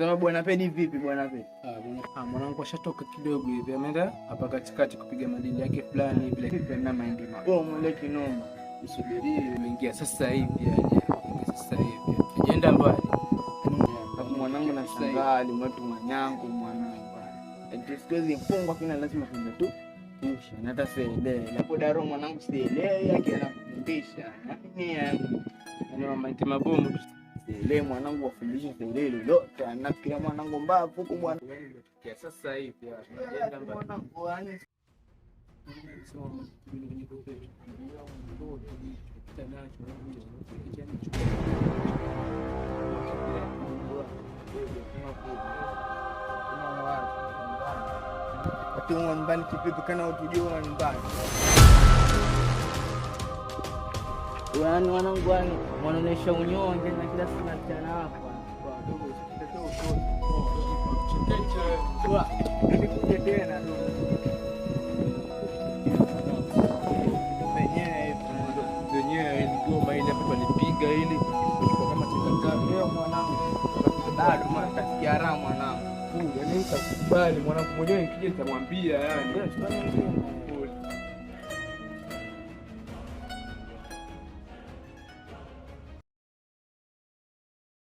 Kama bwana Pedi vipi bwana Pedi? Mwanangu ashatoka kidogo hivi. Ameenda hapa katikati kupiga madili yake fulani hivi, lakini na mahindi Oh, mwele kinoma. Usubirie uingia sasa hivi aje. Sasa hivi. Ajenda mbali. Hapo mwanangu na shangali, watu mwanangu mwanangu. Siwezi mfungwa kina lazima kwenda tu. Kisha nata seele. Hapo daro mwanangu seele yake anafundisha. Ni mama mabomu. Seele mwanangu wafundisha seele lolote. Anafikiria mwanangu mbavu huko bwana. Sasa hivi ajenda mbali. Mwanangu yani Atuwa nyumbani kipipi kana utujua nyumbani. Yaani wanangu yani wanaonesha unyonge na kila siku nachana hapa. Kwa dogo usipite kwa nikuja tena zenyewe ngoma ile hapo walipiga ile kama tikaka leo mwanangu bado mtasikia raha mwanangu. Yaani nitakubali mwanangu mwenyewe nikija nitamwambia yani.